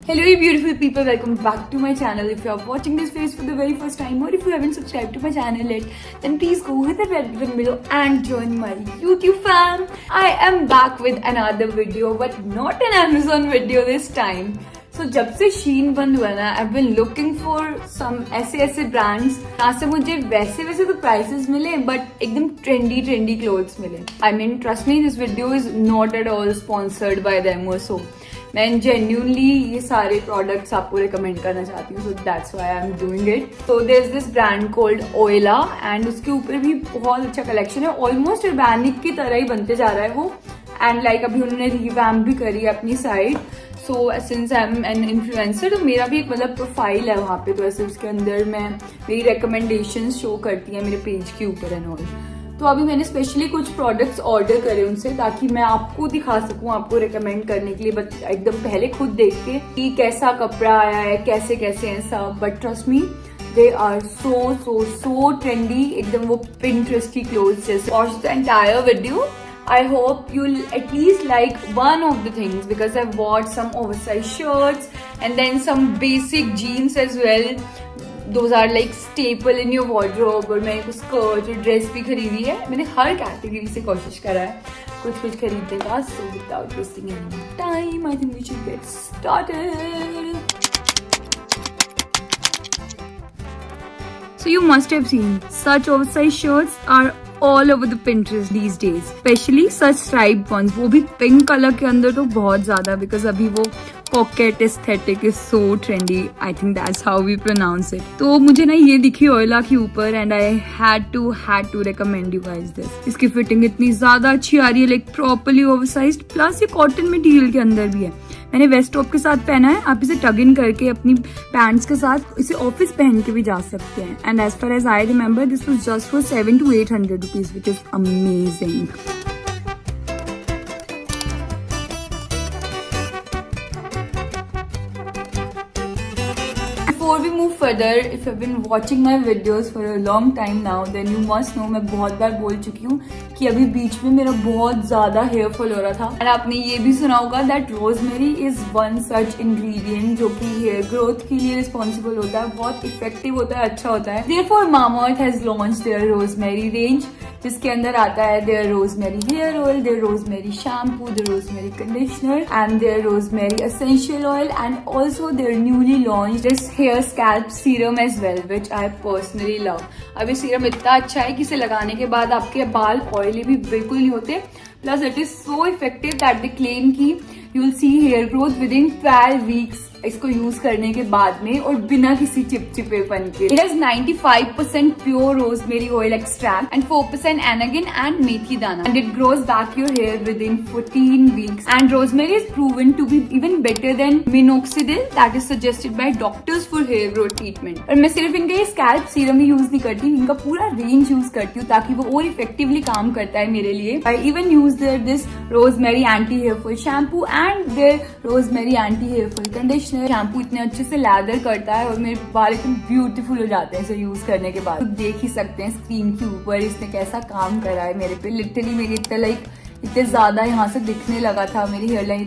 Hello you beautiful people, welcome back to my channel. If you are watching this face for the very first time or if you haven't subscribed to my channel yet, then please go hit the red button below and join my YouTube fam. I am back with another video but not an Amazon video this time. So जब से Shein बंद हुआ ना, I've been looking for some ऐसे brands जहाँ से मुझे वैसे तो prices मिले but एकदम trendy clothes मिले. I mean trust me, this video is not at all sponsored by them or so. मैं genuinely ये सारे products आपको recommend करना चाहती हूँ, so that's why I'm doing it. So there's this brand called Oila and उसके ऊपर भी बहुत अच्छा collection है. Almost organic की तरह ही बनते जा रहा है वो. And like अभी उन्होंने revamp भी करी है अपनी site. So since I'm an influencer, तो मेरा भी एक मतलब प्रोफाइल है वहाँ पे, तो ऐसे उसके अंदर मैं मेरी recommendations शो करती हैं मेरे पेज के ऊपर एंड ऑल. तो अभी मैंने स्पेशली कुछ प्रोडक्ट्स ऑर्डर करे उनसे ताकि मैं आपको दिखा सकूं, आपको रिकमेंड करने के लिए. बट एकदम पहले खुद देख के कि कैसा कपड़ा आया है, कैसे हैं सब. But trust me, they are so trendy, एकदम वो पिंटरेस्ट की क्लोथ्स जैसे. Watch the entire video. I hope you'll at least like one of the things because I've bought some oversized shirts and then some basic jeans as well. Those are like staple in your wardrobe. और मैंने कुछ skirt और dress भी खरीदी है. मैंने हर category से कोशिश करा है कुछ खरीदने का. So without wasting any time, I think we should get started. So you must have seen such oversized shirts are all over the Pinterest these days, especially such striped ones. वो भी pink colour के अंदर तो बहुत ज्यादा, because अभी वो pocket aesthetic is so trendy. I think that's how we pronounce it. तो मुझे ना ये दिखी ओइला के ऊपर and I had to recommend you guys this. इसकी फिटिंग इतनी ज्यादा अच्छी आ रही है, like properly oversized, plus ये कॉटन मटेरियल के अंदर भी है. मैंने वेस्ट टॉप के साथ पहना है. आप इसे टग इन करके अपनी पैंट्स के साथ इसे ऑफिस पहन के भी जा सकते हैं. And as far as I remember this was just for 700 to 800 rupees, which is amazing. Before we move further, if you've been watching my videos for a long time now, then you must know मैं बहुत बार बोल चुकी हूँ कि अभी बीच में मेरा बहुत ज्यादा हेयर फॉल हो रहा था. और आपने ये भी सुना होगा that rosemary is one such ingredient जो कि हेयर ग्रोथ के लिए रिस्पॉन्सिबल होता है, बहुत इफेक्टिव होता है, अच्छा होता है. Therefore Mamaearth has launched their rosemary range, जिसके अंदर आता है their rosemary hair oil, their rosemary shampoo, their rosemary conditioner and their rosemary essential oil, and also their newly launched this hair scalp serum as well, which I personally love. अब ये serum इतना अच्छा है कि इसे लगाने के बाद आपके बाल ऑयली भी बिल्कुल नहीं होते. Plus it is so effective that they claim की you will see hair growth within 12 weeks इसको यूज करने के बाद में, और बिना किसी चिपचिपेपन के. It has 95% pure rosemary oil extract and 4% एनागिन and methi dana, and it grows back your hair within 14 weeks. And rosemary is proven to be even better than minoxidil that is suggested bye doctors for hair growth treatment. और मैं सिर्फ इनके scalp serum ही use नहीं करती, इनका पूरा range use करती हूँ ताकि वो और इफेक्टिवली काम करता है मेरे लिए. I even use their this rosemary anti hair fall shampoo and their rosemary anti hair fall conditioner. Shampoo इतने अच्छे से लैदर करता है और मेरे बाल एकदम ब्यूटीफुल हो जाते हैं इसे यूज करने के बाद. तो देख ही सकते हैं स्क्रीन के ऊपर इसने कैसा काम करा है मेरे पे. लिटरली मेरी इतने ज्यादा यहाँ से दिखने लगा था, मेरी हेयरलाइन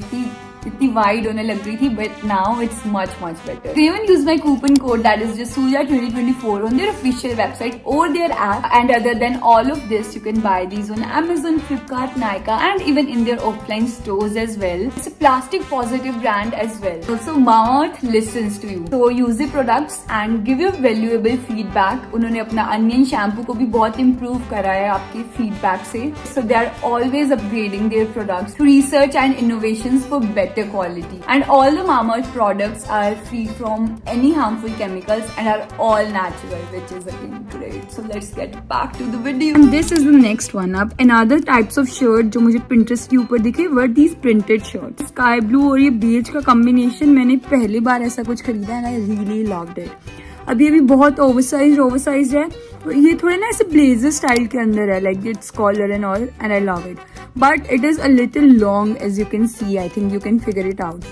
इतनी वाइड होने लग गई थी, but now it's much better. You even use my coupon code that is just Suja2024 on their official website or their app. And other than all of this, you can buy these on Amazon, Flipkart, Nykaa and even in their offline stores as well. It's a plastic positive brand as well. Also Mamaearth listens to you. So use the products and give your valuable feedback. उन्होंने अपना onion shampoo को भी बहुत improve करा है आपके feedback से. So they are always upgrading their products to research and innovations for better quality, and all the Mamaearth products are free from any harmful chemicals and are all natural, which is again great. So let's get back to the video. And this is the next one up. Another types of shirt जो मुझे Pinterest के ऊपर दिखे were these printed shirts. Sky blue और ये beige का combination मैंने पहली बार ऐसा कुछ खरीदा and I really loved it. अभी बहुत ओवरसाइज है. ये थोड़े ना ऐसे ब्लेजर स्टाइल के अंदर है, like it's collar and all, and I love it. But it is a little long as you can see. I think you can figure it out.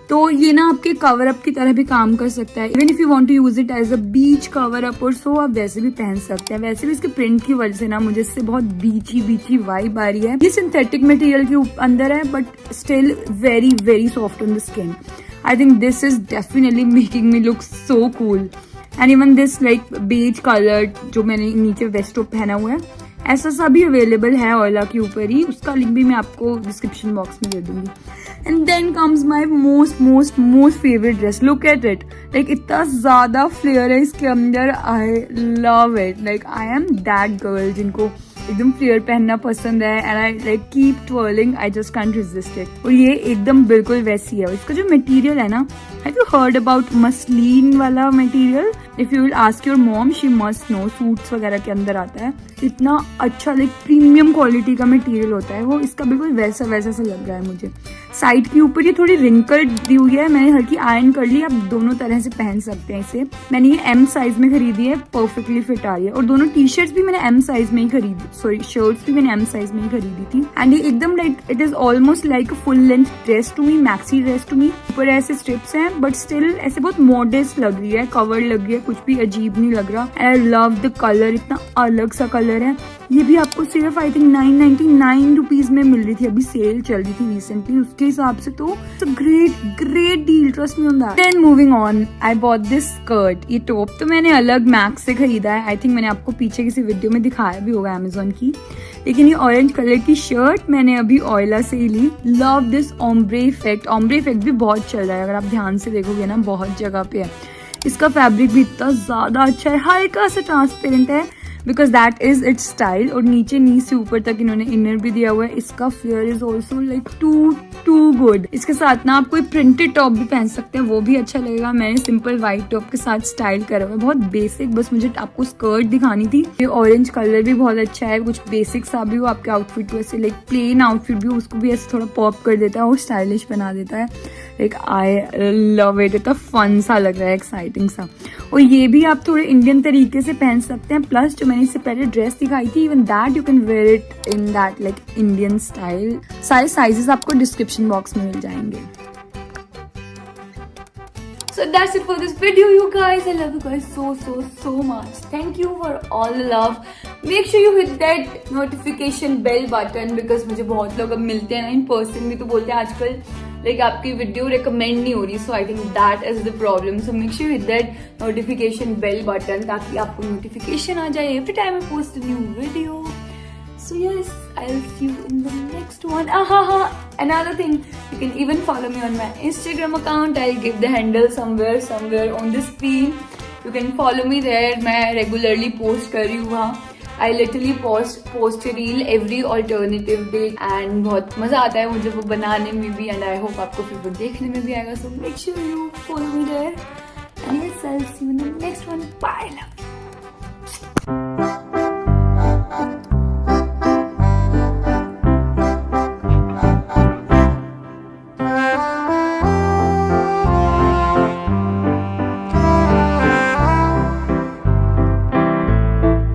तो ये ना आपके कवर अप की तरह भी काम कर सकता है। Even if you want to use it as a beach cover up or so, आप वैसे भी पहन सकते हैं। वैसे भी इसके प्रिंट की वजह से ना मुझे इससे बहुत बीची वाइब आ रही है। ये सिंथेटिक मटेरियल के अंदर है but still very very soft on the skin. I think this is definitely making me look so cool. And even this like beige colour जो मैंने नीचे वेस्ट टॉप पहना हुआ है, ऐसा सा भी अवेलेबल है ऑयला के ऊपर ही। उसका लिंक भी मैं आपको डिस्क्रिप्शन बॉक्स में दे दूंगी। And then comes my most favourite dress. Look at it, like इतना ज्यादा फ्लेयर है इसके अंदर। I love it, like I am that girl जिनको एकदम फ्लेयर पहनना पसंद है। And I like keep twirling, I just can't resist it. और ये एकदम बिल्कुल वैसी है। इसका जो मटेरियल है ना, have you heard about muslin वाला material? If you will ask your mom, she must know. Suits वगैरह के अंदर आता है, इतना अच्छा लाइक प्रीमियम क्वालिटी का मटेरियल होता है वो। इसका बिल्कुल वैसा वैसा सा लग रहा है मुझे। साइड के ऊपर ये थोड़ी रिंकल्ड दी हुई है, मैंने हल्की आयरन कर ली। आप दोनों तरह से पहन सकते हैं इसे। मैंने ये एम साइज में खरीदी है, परफेक्टली फिट आ रही है। और दोनों टी शर्ट्स भी मैंने एम साइज में ही खरीदी, सॉरी शर्ट्स भी मैंने एम साइज में ही खरीदी थी। एंड ये एकदम like it is almost like a full length dress to me, maxi dress to me. ऊपर ऐसे स्ट्रिप्स हैं बट स्टिल ऐसे बहुत मॉडेस्ट लग रही है, कवर लग रही है, कुछ भी अजीब नहीं लग रहा। And I love the colour, इतना अलग सा कलर है। ये भी आपको सिर्फ आई थिंक 999 रुपीज में मिल रही थी। अभी सेल चल रही थी रिसेंटली, उसके हिसाब से तो great deal, trust me on that. Then moving on, I bought this skirt. ये टॉप तो मैंने अलग मैक्स से खरीदा है। आई थिंक मैंने आपको पीछे किसी वीडियो में दिखाया भी होगा अमेजोन की। लेकिन ये ऑरेंज कलर की शर्ट मैंने अभी ऑयला से ही ली। Love this ombre effect. Ombre effect भी बहुत चल रहा है, अगर आप ध्यान से देखोगे ना, बहुत जगह पे है। इसका फैब्रिक भी इतना ज्यादा अच्छा है, हल्का सा ट्रांसपेरेंट है because that is it's style. और नीचे नी से ऊपर तक इन्होंने इनर भी दिया हुआ है। इसका flare is also like too good. इसके साथ ना आप कोई प्रिंटेड टॉप भी पहन सकते हैं, वो भी अच्छा लगेगा। मैंने सिंपल व्हाइट टॉप के साथ स्टाइल करा हुआ है, बहुत बेसिक। बस मुझे आपको स्कर्ट दिखानी थी। ये ऑरेंज कलर भी बहुत अच्छा है, कुछ बेसिक सा भी हो आपके आउटफिट को, ऐसे लाइक प्लेन आउटफिट भी उसको भी ऐसे थोड़ा पॉप कर देता है और स्टाइलिश बना देता है। लाइक आई लव इट, इतना फन सा लग रहा है, एक्साइटिंग सा। और ये भी आप थोड़े इंडियन तरीके से पहन सकते हैं। प्लस जो मैंने इससे पहले ड्रेस दिखाई थी, even that you can wear it in that like Indian style. सारे साइजेस आपको डिस्क्रिप्शन बॉक्स में मिल जाएंगे। So that's it for this video, you guys. I love you guys so much. Thank you for all the love. Make sure you hit that notification bell button because मुझे बहुत लोग अब मिलते हैं ना in person भी, तो बोलते हैं आजकल लाइक आपकी वीडियो रिकमेंड नहीं हो रही। So I think that is the problem. So make sure hit that notification bell button ताकि आपको नोटिफिकेशन आ जाए every time I post a new video. So yes, I'll see you in the next one. Another thing, you can even follow me on my Instagram account. I'll give the handle somewhere on the screen. You can follow me there. मैं regularly post कर रही हूँ वहाँ। I literally post a reel every alternative day and बहुत मजा आता है मुझे वो बनाने में भी, and I hope आपको फिर वो देखने में भी आएगा. So make sure you follow me there. And yes, I'll see you in the next one. Bye. Love you.